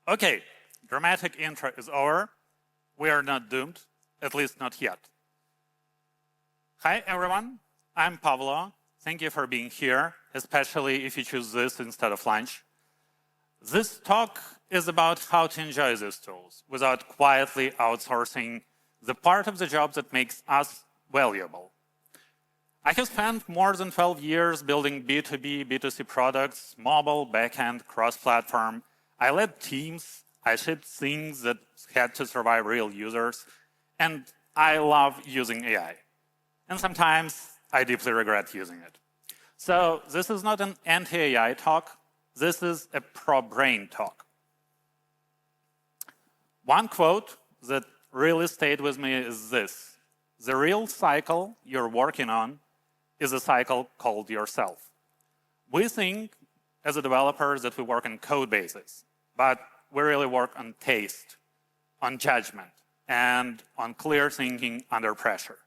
Okay, dramatic intro is over. We are not doomed, at least not yet. Hi, everyone. I'm Pavlo. Thank you for being here, especially if you choose this instead of lunch. This talk is about how to enjoy these tools without quietly outsourcing the part of the job that makes us valuable. I have spent more than 12 years building B2B, B2C products, mobile, backend, cross-platform. I led teams, I shipped things that had to survive real users, and I love using AI. And sometimes I deeply regret using it. So this is not an anti-AI talk, this is a pro-brain talk. One quote that really stayed with me is this: the real cycle you're working on is a cycle called yourself. We think as a developer that we work in code bases, but we really work on taste, on judgment, and on clear thinking under pressure.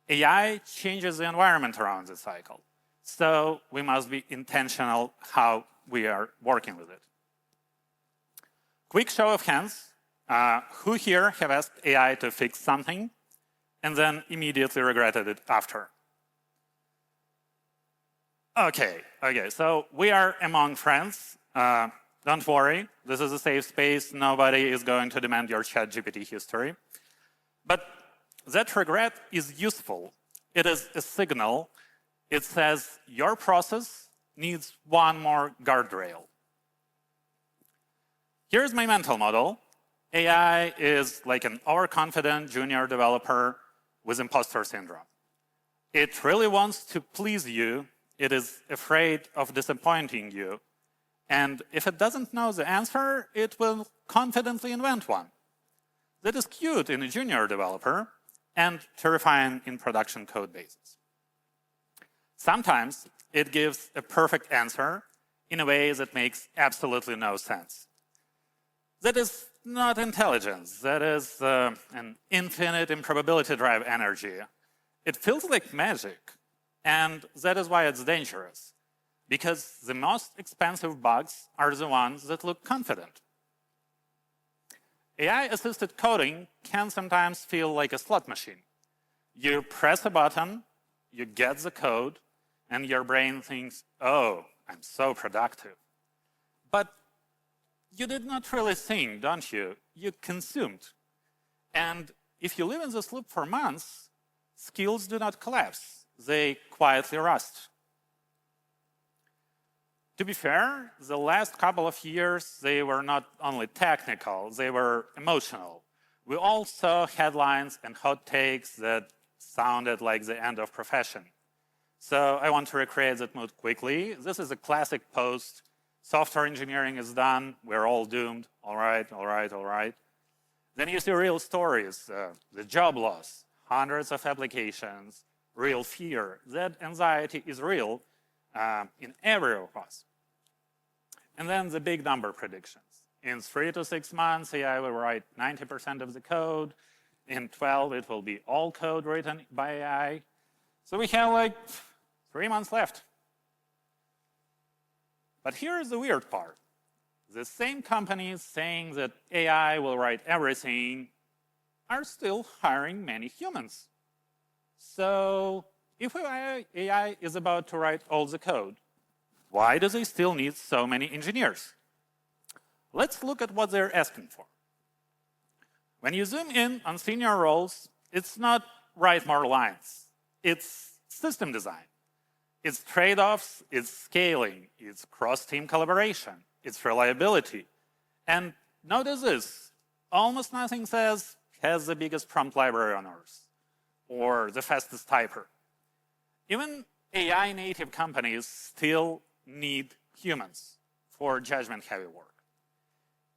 AI changes the environment around the cycle, so we must be intentional how we are working with it. Quick show of hands. Who here have asked AI to fix something and then immediately regretted it after? Okay, so we are among friends. Don't worry, this is a safe space. Nobody is going to demand your ChatGPT history. But that regret is useful. It is a signal. It says your process needs one more guardrail. Here's my mental model. AI is like an overconfident junior developer with imposter syndrome. It really wants to please you. It is afraid of disappointing you. And if it doesn't know the answer, it will confidently invent one. That is cute in a junior developer and terrifying in production code bases. Sometimes it gives a perfect answer in a way that makes absolutely no sense. That is not intelligence. That is an infinite improbability drive energy. It feels like magic. And that is why it's dangerous. Because the most expensive bugs are the ones that look confident. AI-assisted coding can sometimes feel like a slot machine. You press a button, you get the code, and your brain thinks, oh, I'm so productive. But you did not really think, don't you? You consumed. And if you live in this loop for months, skills do not collapse. They quietly rust. To be fair, the last couple of years, they were not only technical, they were emotional. We all saw headlines and hot takes that sounded like the end of profession. So I want to recreate that mood quickly. This is a classic post. Software engineering is done. We're all doomed. All right. Then you see real stories. The job loss, hundreds of applications, real fear. That anxiety is real in every of us. And then the big number predictions. In 3 to 6 months, AI will write 90% of the code. In 12, it will be all code written by AI. So we have like 3 months left. But here's the weird part. The same companies saying that AI will write everything are still hiring many humans. So if AI is about to write all the code, why do they still need so many engineers? Let's look at what they're asking for. When you zoom in on senior roles, it's not write more lines. It's system design. It's trade-offs, it's scaling, it's cross-team collaboration, it's reliability. And notice this, almost nothing says has the biggest prompt library on Earth or the fastest typer. Even AI-native companies still need humans for judgment-heavy work.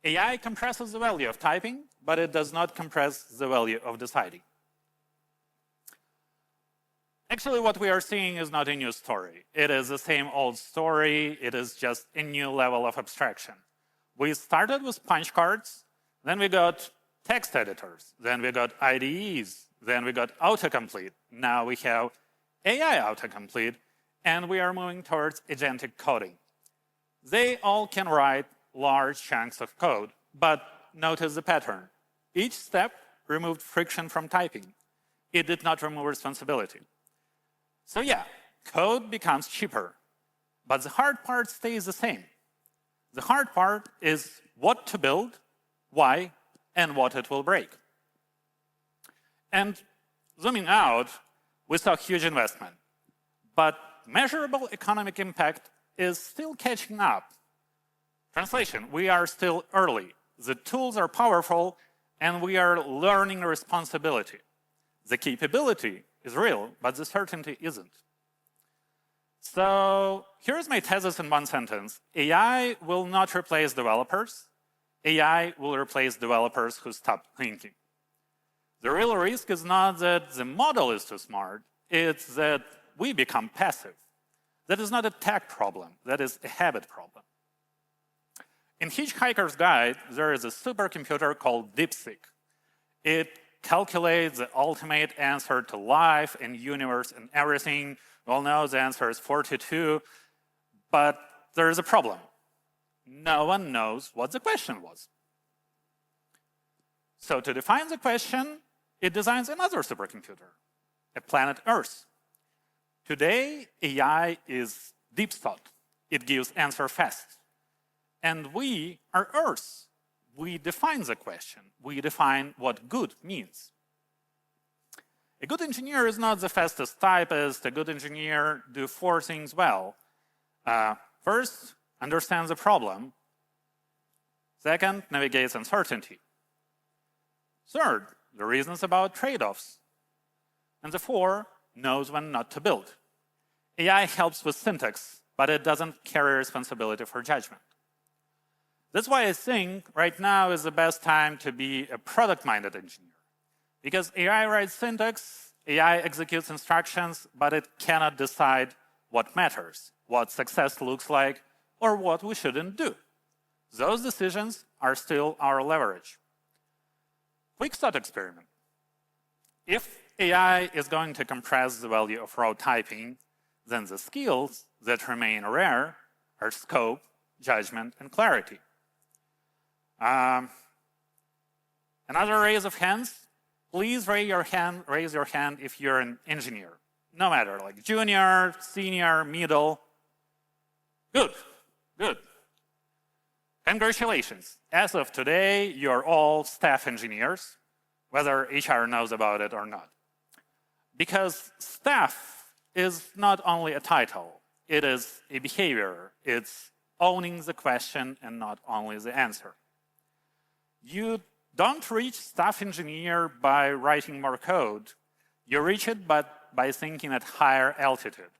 AI compresses the value of typing, but it does not compress the value of deciding. Actually, what we are seeing is not a new story. It is the same old story. It is just a new level of abstraction. We started with punch cards, then we got text editors, then we got IDEs, then we got autocomplete. Now we have AI autocomplete, and we are moving towards agentic coding. They all can write large chunks of code, but notice the pattern. Each step removed friction from typing. It did not remove responsibility. So yeah, code becomes cheaper, but the hard part stays the same. The hard part is what to build, why, and what it will break. And zooming out, we saw huge investment, but measurable economic impact is still catching up. Translation, we are still early. The tools are powerful, and we are learning responsibility. The capability is real, but the certainty isn't. So here's my thesis in one sentence. AI will not replace developers. AI will replace developers who stop thinking. The real risk is not that the model is too smart, it's that we become passive. That is not a tech problem, that is a habit problem. In Hitchhiker's Guide, there is a supercomputer called DeepSeek. It calculates the ultimate answer to life and universe and everything. We all know the answer is 42, but there is a problem. No one knows what the question was. So to define the question, it designs another supercomputer, a planet Earth. Today, AI is deep thought. It gives answer fast. And we are Earth. We define the question. We define what good means. A good engineer is not the fastest typist. A good engineer do 4 things well. First, understands the problem. Second, navigates uncertainty. Third, the reasons about trade-offs. And the 4, knows when not to build. AI helps with syntax, but it doesn't carry responsibility for judgment. That's why I think right now is the best time to be a product-minded engineer. Because AI writes syntax, AI executes instructions, but it cannot decide what matters, what success looks like, or what we shouldn't do. Those decisions are still our leverage. Quick thought experiment. If AI is going to compress the value of raw typing, then the skills that remain rare are scope, judgment, and clarity. Another raise of hands. Please raise your hand if you're an engineer. No matter, like junior, senior, middle. Good, good. Congratulations. As of today, you're all staff engineers, whether HR knows about it or not. Because staff is not only a title, it is a behavior. It's owning the question and not only the answer. You don't reach staff engineer by writing more code. You reach it by thinking at higher altitude,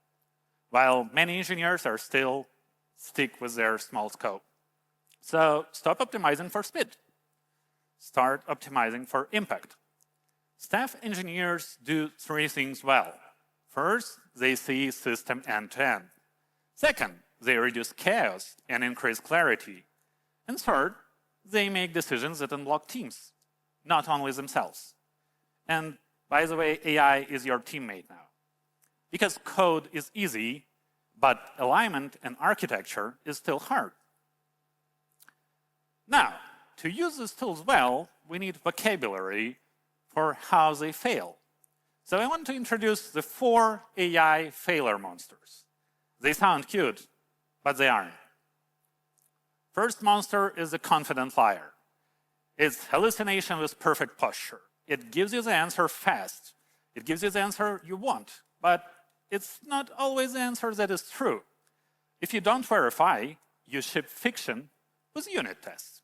while many engineers are still stick with their small scope. So stop optimizing for speed. Start optimizing for impact. Staff engineers do 3 things well. First, they see system end-to-end. Second, they reduce chaos and increase clarity. And third, they make decisions that unblock teams, not only themselves. And by the way, AI is your teammate now. Because code is easy, but alignment and architecture is still hard. Now, to use these tools well, we need vocabulary for how they fail. So I want to introduce the 4 AI failure monsters. They sound cute, but they aren't. First monster is the confident liar. It's hallucination with perfect posture. It gives you the answer fast. It gives you the answer you want, but it's not always the answer that is true. If you don't verify, you ship fiction with unit tests.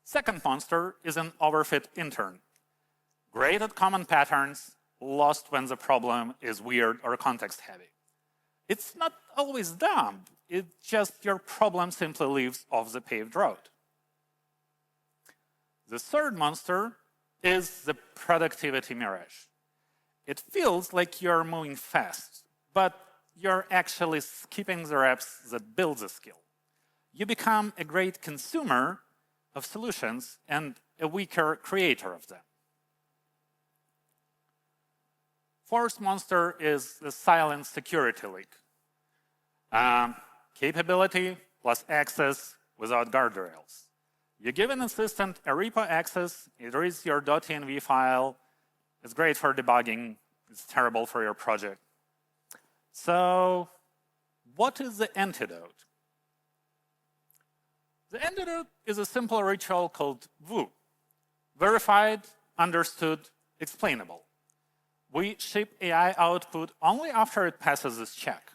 Second monster is an overfit intern. Great at common patterns, lost when the problem is weird or context-heavy. It's not always dumb. It's just your problem simply lives off the paved road. The third monster is the productivity mirage. It feels like you're moving fast, but you're actually skipping the reps that build the skill. You become a great consumer of solutions and a weaker creator of them. Fourth monster is the silent security leak. Capability, plus access without guardrails. You give an assistant a repo access, it reads your .env file, it's great for debugging, it's terrible for your project. So what is the antidote? The antidote is a simple ritual called WAW. Verified, understood, explainable. We ship AI output only after it passes this check.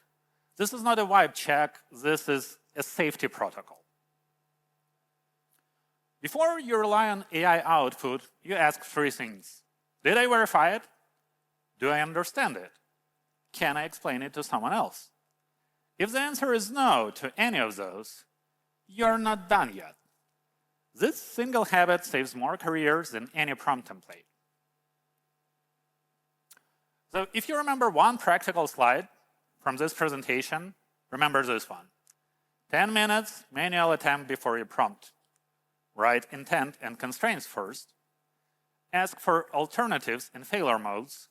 This is not a wipe check, this is a safety protocol. Before you rely on AI output, you ask three things. Did I verify it? Do I understand it? Can I explain it to someone else? If the answer is no to any of those, you're not done yet. This single habit saves more careers than any prompt template. So if you remember one practical slide from this presentation, remember this one. 10 minutes manual attempt before you prompt. Write intent and constraints first. Ask for alternatives and failure modes.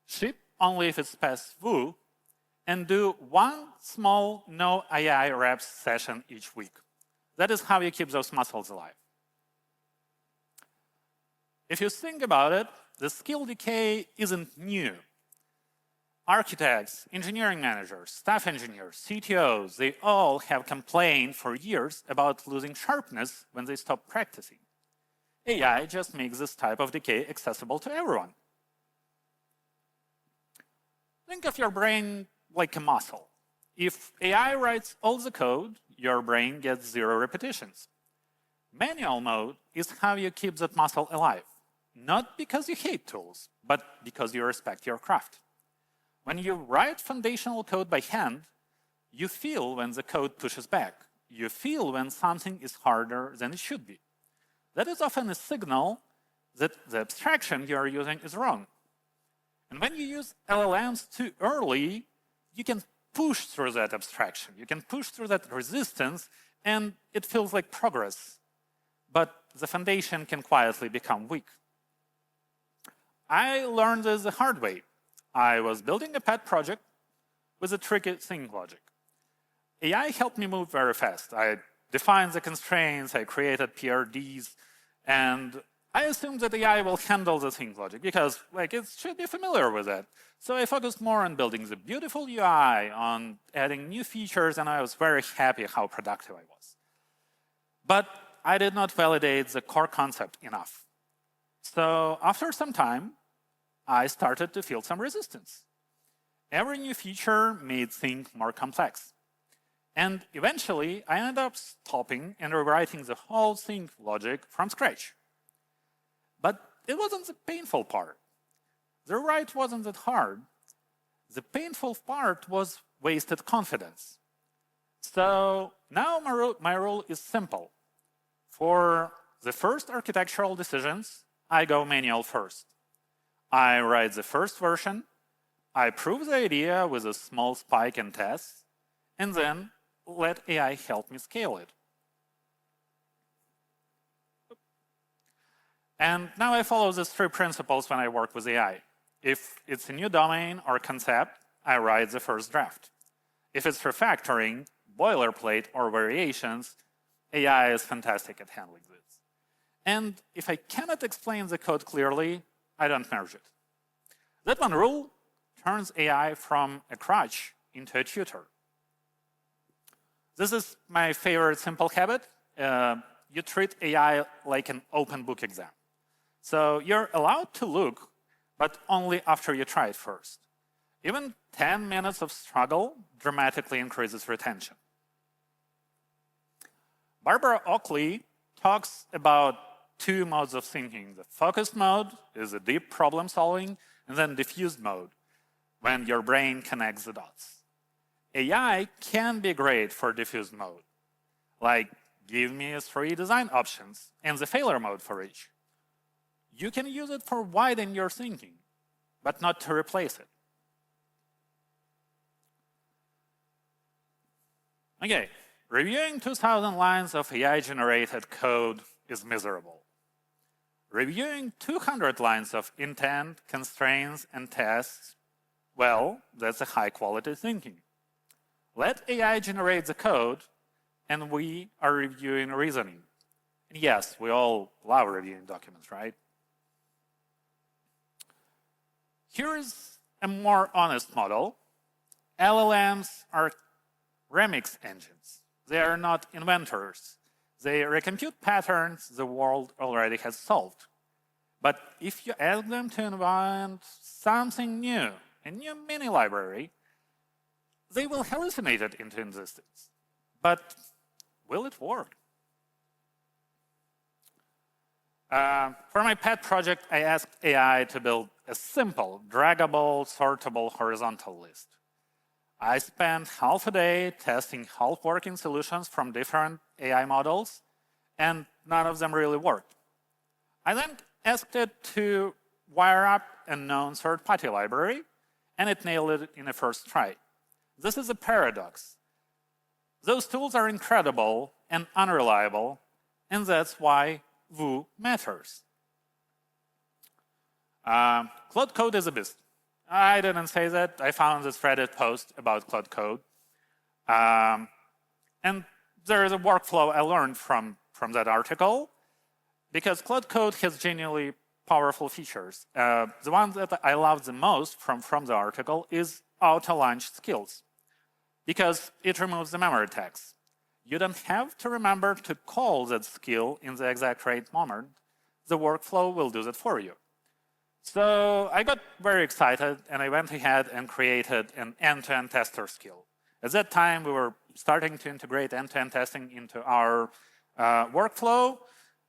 Ship only if it's past WAW. And do one small no AI reps session each week. That is how you keep those muscles alive. If you think about it, the skill decay isn't new. Architects, engineering managers, staff engineers, CTOs, they all have complained for years about losing sharpness when they stop practicing. AI just makes this type of decay accessible to everyone. Think of your brain like a muscle. If AI writes all the code, your brain gets 0 repetitions. Manual mode is how you keep that muscle alive, not because you hate tools, but because you respect your craft. When you write foundational code by hand, you feel when the code pushes back. You feel when something is harder than it should be. That is often a signal that the abstraction you are using is wrong. And when you use LLMs too early, you can push through that abstraction. You can push through that resistance, and it feels like progress. But the foundation can quietly become weak. I learned this the hard way. I was building a pet project with a tricky sync logic. AI helped me move very fast. I defined the constraints, I created PRDs, and I assumed that AI will handle the sync logic because it should be familiar with it. So I focused more on building the beautiful UI, on adding new features, and I was very happy how productive I was. But I did not validate the core concept enough. So after some time, I started to feel some resistance. Every new feature made sync more complex. And eventually, I ended up stopping and rewriting the whole sync logic from scratch. But it wasn't the painful part. The rewrite wasn't that hard. The painful part was wasted confidence. So now my rule is simple. For the first architectural decisions, I go manual first. I write the first version, I prove the idea with a small spike in tests, and then let AI help me scale it. And now I follow these 3 principles when I work with AI. If it's a new domain or concept, I write the first draft. If it's refactoring, boilerplate, or variations, AI is fantastic at handling this. And if I cannot explain the code clearly, I don't merge it. That one rule turns AI from a crutch into a tutor. This is my favorite simple habit. You treat AI like an open book exam. So you're allowed to look, but only after you try it first. Even 10 minutes of struggle dramatically increases retention. Barbara Oakley talks about 2 modes of thinking. The focused mode is a deep problem solving, and then diffused mode, when your brain connects the dots. AI can be great for diffused mode, like give me 3 design options and the failure mode for each. You can use it for widening your thinking, but not to replace it. Okay, reviewing 2,000 lines of AI-generated code is miserable. Reviewing 200 lines of intent, constraints, and tests, well, that's a high-quality thinking. Let AI generate the code, and we are reviewing reasoning. And yes, we all love reviewing documents, right? Here is a more honest model. LLMs are remix engines. They are not inventors. They recompute patterns the world already has solved. But if you ask them to invent something new, a new mini library, they will hallucinate it into existence. But will it work? For my pet project, I asked AI to build a simple, draggable, sortable horizontal list. I spent half a day testing half-working solutions from different AI models, and none of them really worked. I then asked it to wire up a known third-party library, and it nailed it in the first try. This is a paradox. Those tools are incredible and unreliable, and that's why WAW matters. Cloud Code is a beast. I didn't say that. I found this Reddit post about Cloud Code. And there is a workflow I learned from that article, because Cloud Code has genuinely powerful features. The one that I love the most from the article is auto-launch skills, because it removes the memory tags. You don't have to remember to call that skill in the exact right moment. The workflow will do that for you. So I got very excited, and I went ahead and created an end-to-end tester skill. At that time, we were starting to integrate end-to-end testing into our workflow.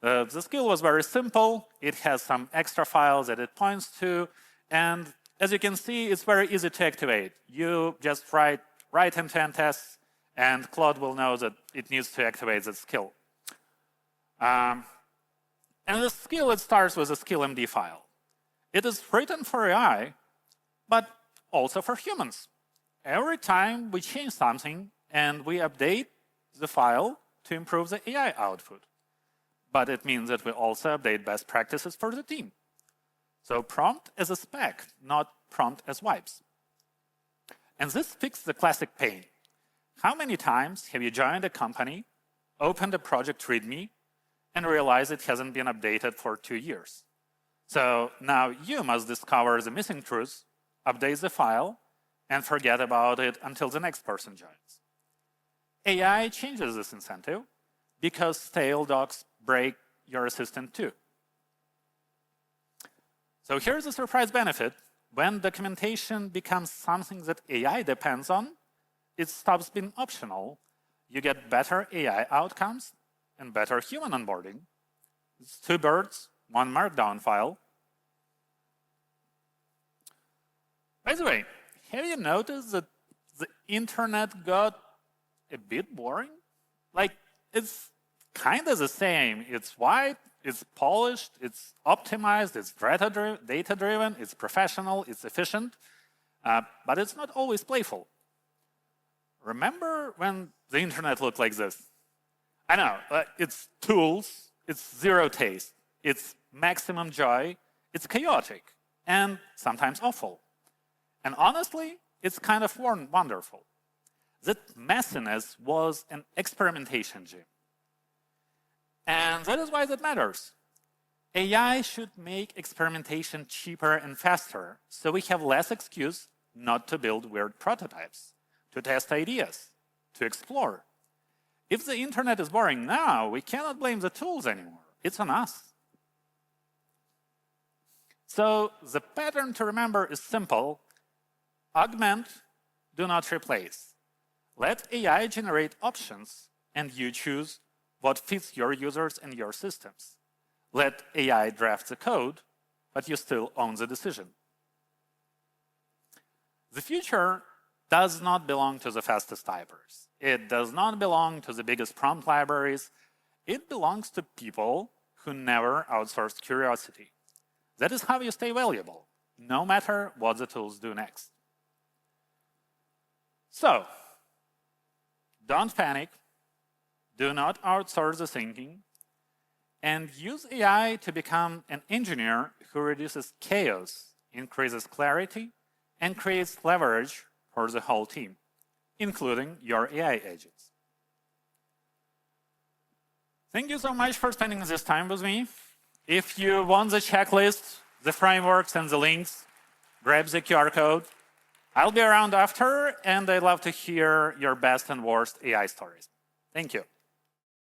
The skill was very simple. It has some extra files that it points to. And as you can see, it's very easy to activate. You just write end-to-end tests, and Claude will know that it needs to activate that skill. And the skill, it starts with a skill.md file. It is written for AI, but also for humans. Every time we change something and we update the file to improve the AI output. But it means that we also update best practices for the team. So prompt as a spec, not prompt as wipes. And this fixes the classic pain. How many times have you joined a company, opened a project README, and realized it hasn't been updated for 2 years? So now you must discover the missing truths, update the file, and forget about it until the next person joins. AI changes this incentive because stale docs break your assistant too. So here's a surprise benefit. When documentation becomes something that AI depends on, it stops being optional. You get better AI outcomes and better human onboarding. It's 2 birds, 1 markdown file. By the way, have you noticed that the internet got a bit boring? Like, it's kind of the same. It's white, it's polished, it's optimized, it's data-driven, it's professional, it's efficient, but it's not always playful. Remember when the internet looked like this? I know, it's tools, it's zero taste, it's maximum joy, it's chaotic, and sometimes awful. And honestly, it's kind of wonderful. That messiness was an experimentation gym. And that is why that matters. AI should make experimentation cheaper and faster, so we have less excuse not to build weird prototypes, to test ideas, to explore. If the internet is boring now, we cannot blame the tools anymore. It's on us. So the pattern to remember is simple. Augment, do not replace. Let AI generate options, and you choose what fits your users and your systems. Let AI draft the code, but you still own the decision. The future does not belong to the fastest typers. It does not belong to the biggest prompt libraries. It belongs to people who never outsourced curiosity. That is how you stay valuable, no matter what the tools do next. So, don't panic, do not outsource the thinking, and use AI to become an engineer who reduces chaos, increases clarity, and creates leverage for the whole team, including your AI agents. Thank you so much for spending this time with me. If you want the checklist, the frameworks, and the links, grab the QR code. I'll be around after, and I'd love to hear your best and worst AI stories. Thank you.